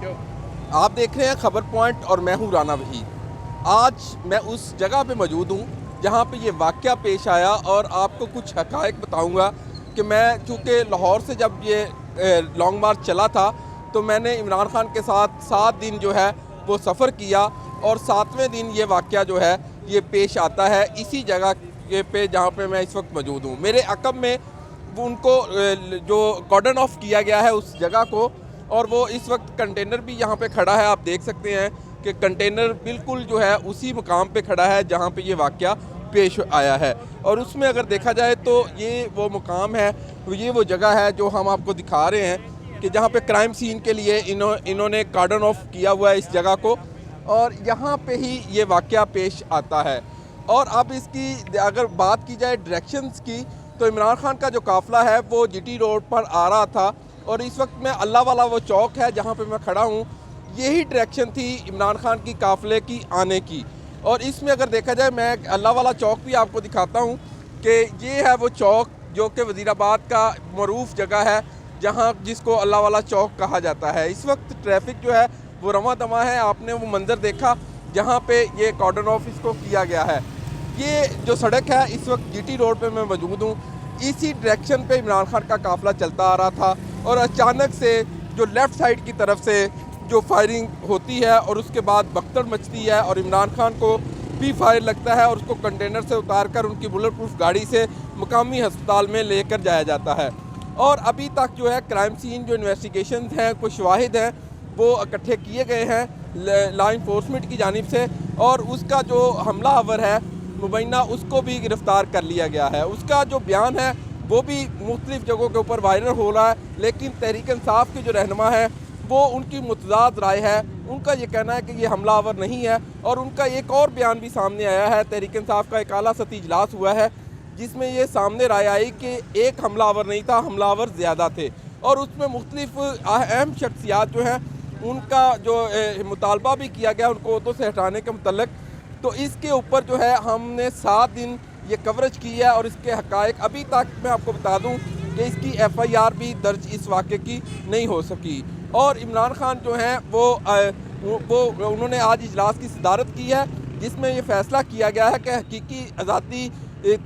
آپ دیکھ رہے ہیں خبر پوائنٹ اور میں ہوں رانا وحید۔ آج میں اس جگہ پہ موجود ہوں جہاں پہ یہ واقعہ پیش آیا اور آپ کو کچھ حقائق بتاؤں گا کہ میں چونکہ لاہور سے جب یہ لانگ مارچ چلا تھا تو میں نے عمران خان کے ساتھ 7 دن جو ہے وہ سفر کیا اور 7ویں دن یہ واقعہ جو ہے یہ پیش آتا ہے اسی جگہ پہ جہاں پہ میں اس وقت موجود ہوں۔ میرے عقب میں ان کو جو کارڈن آف کیا گیا ہے اس جگہ کو، اور وہ اس وقت کنٹینر بھی یہاں پہ کھڑا ہے، آپ دیکھ سکتے ہیں کہ کنٹینر بالکل جو ہے اسی مقام پہ کھڑا ہے جہاں پہ یہ واقعہ پیش آیا ہے۔ اور اس میں اگر دیکھا جائے تو یہ وہ مقام ہے، یہ وہ جگہ ہے جو ہم آپ کو دکھا رہے ہیں کہ جہاں پہ کرائم سین کے لیے انہوں نے کارڈن آف کیا ہوا ہے اس جگہ کو، اور یہاں پہ ہی یہ واقعہ پیش آتا ہے۔ اور اب اس کی اگر بات کی جائے ڈائریکشنز کی تو عمران خان کا جو قافلہ ہے وہ جی ٹی روڈ پر آ رہا تھا، اور اس وقت میں اللہ والا وہ چوک ہے جہاں پہ میں کھڑا ہوں، یہی ڈائریکشن تھی عمران خان کی قافلے کی آنے کی۔ اور اس میں اگر دیکھا جائے میں اللہ والا چوک بھی آپ کو دکھاتا ہوں کہ یہ ہے وہ چوک جو کہ وزیر آباد کا معروف جگہ ہے جس کو اللہ والا چوک کہا جاتا ہے۔ اس وقت ٹریفک جو ہے وہ رواں دواں ہے، آپ نے وہ منظر دیکھا جہاں پہ یہ کارڈن آف اس کو کیا گیا ہے۔ یہ جو سڑک ہے اس وقت جی ٹی روڈ پہ میں موجود ہوں، اسی ڈائریکشن پہ عمران خان کا قافلہ چلتا آ رہا تھا، اور اچانک سے جو لیفٹ سائیڈ کی طرف سے جو فائرنگ ہوتی ہے اور اس کے بعد بھگدڑ مچتی ہے اور عمران خان کو بھی فائر لگتا ہے اور اس کو کنٹینر سے اتار کر ان کی بلٹ پروف گاڑی سے مقامی ہسپتال میں لے کر جایا جاتا ہے۔ اور ابھی تک جو ہے کرائم سین جو انویسٹیگیشنز ہیں، کچھ شواہد ہیں وہ اکٹھے کیے گئے ہیں لا انفورسمنٹ کی جانب سے، اور اس کا جو حملہ آور ہے مبینہ اس کو بھی گرفتار کر لیا گیا ہے۔ اس کا جو بیان ہے وہ بھی مختلف جگہوں کے اوپر وائرل ہو رہا ہے، لیکن تحریک انصاف کے جو رہنما ہے وہ ان کی متضاد رائے ہے۔ ان کا یہ کہنا ہے کہ یہ حملہ آور نہیں ہے، اور ان کا ایک اور بیان بھی سامنے آیا ہے، تحریک انصاف کا ایک اعلیٰ سطحی اجلاس ہوا ہے جس میں یہ سامنے رائے آئی کہ ایک حملہ آور نہیں تھا، حملہ آور زیادہ تھے، اور اس میں مختلف اہم شخصیات جو ہیں ان کا جو مطالبہ بھی کیا گیا ان کو عہدوں سے ہٹانے کے متعلق۔ تو اس کے اوپر جو ہے ہم نے 7 دن یہ کوریج کی ہے، اور اس کے حقائق ابھی تک میں آپ کو بتا دوں کہ اس کی ایف آئی آر بھی درج اس واقعے کی نہیں ہو سکی۔ اور عمران خان جو ہیں وہ انہوں نے آج اجلاس کی صدارت کی ہے جس میں یہ فیصلہ کیا گیا ہے کہ حقیقی آزادی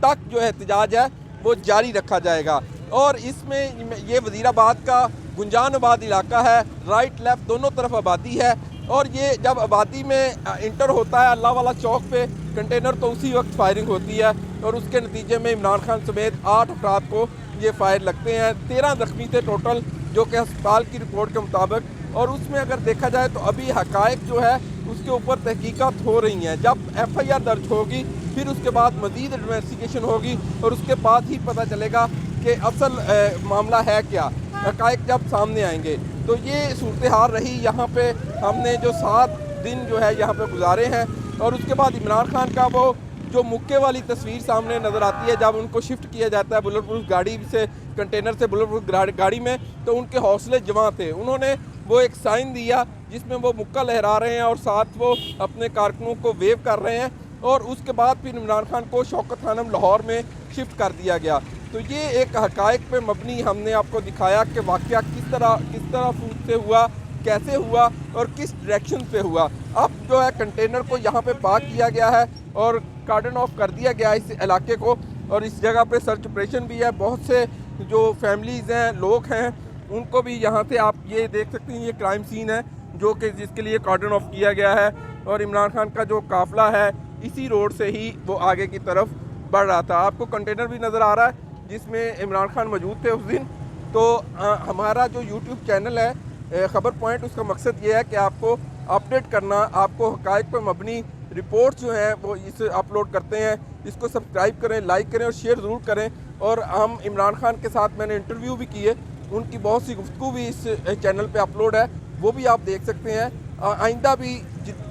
تک جو احتجاج ہے وہ جاری رکھا جائے گا۔ اور اس میں یہ وزیر آباد کا گنجان آباد علاقہ ہے، رائٹ لیفٹ دونوں طرف آبادی ہے، اور یہ جب آبادی میں انٹر ہوتا ہے اللہ والا چوک پہ کنٹینر تو اسی وقت فائرنگ ہوتی ہے، اور اس کے نتیجے میں عمران خان سمیت 8 افراد کو یہ فائر لگتے ہیں، 13 زخمی تھے ٹوٹل جو کہ ہسپتال کی رپورٹ کے مطابق۔ اور اس میں اگر دیکھا جائے تو ابھی حقائق جو ہے اس کے اوپر تحقیقات ہو رہی ہیں، جب ایف آئی آر درج ہوگی پھر اس کے بعد مزید انویسٹیگیشن ہوگی، اور اس کے بعد ہی پتہ چلے گا کہ اصل معاملہ ہے کیا، حقائق جب سامنے آئیں گے۔ تو یہ صورتحال رہی یہاں پہ، ہم نے جو 7 دن جو ہے یہاں پہ گزارے ہیں، اور اس کے بعد عمران خان کا وہ جو مکے والی تصویر سامنے نظر آتی ہے جب ان کو شفٹ کیا جاتا ہے بلٹ پروف گاڑی سے، کنٹینر سے بلٹ پروف گاڑی میں، تو ان کے حوصلے جواں تھے، انہوں نے وہ ایک سائن دیا جس میں وہ مکہ لہرا رہے ہیں اور ساتھ وہ اپنے کارکنوں کو ویو کر رہے ہیں، اور اس کے بعد پھر عمران خان کو شوکت خانم لاہور میں شفٹ کر دیا گیا۔ تو یہ ایک حقائق پہ مبنی ہم نے آپ کو دکھایا کہ واقعہ کس طرح فوٹ سے ہوا، کیسے ہوا اور کس ڈائریکشن پہ ہوا۔ اب جو ہے کنٹینر کو یہاں پہ پارک کیا گیا ہے اور کارڈن آف کر دیا گیا اس علاقے کو، اور اس جگہ پہ سرچ آپریشن بھی ہے، بہت سے جو فیملیز ہیں، لوگ ہیں، ان کو بھی یہاں سے آپ یہ دیکھ سکتے ہیں، یہ کرائم سین ہے جو کہ جس کے لیے کارڈن آف کیا گیا ہے، اور عمران خان کا جو قافلہ ہے اسی روڈ سے ہی وہ آگے کی طرف بڑھ رہا تھا۔ آپ کو کنٹینر بھی نظر آ رہا ہے جس میں عمران خان موجود تھے اس دن۔ تو ہمارا جو یوٹیوب چینل ہے خبر پوائنٹ، اس کا مقصد یہ ہے کہ آپ کو اپڈیٹ کرنا، آپ کو حقائق پر مبنی رپورٹس جو ہیں وہ اس اپلوڈ کرتے ہیں۔ اس کو سبسکرائب کریں، لائک کریں اور شیئر ضرور کریں۔ اور ہم عمران خان کے ساتھ میں نے انٹرویو بھی کیے، ان کی بہت سی گفتگو بھی اس چینل پہ اپلوڈ ہے، وہ بھی آپ دیکھ سکتے ہیں۔ آئندہ بھی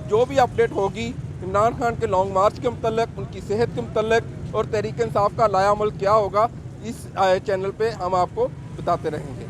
جو بھی اپڈیٹ ہوگی عمران خان کے لانگ مارچ کے متعلق، ان کی صحت کے متعلق اور تحریک انصاف کا لایا عمل کیا ہوگا، اس چینل پہ ہم آپ کو بتاتے رہیں گے۔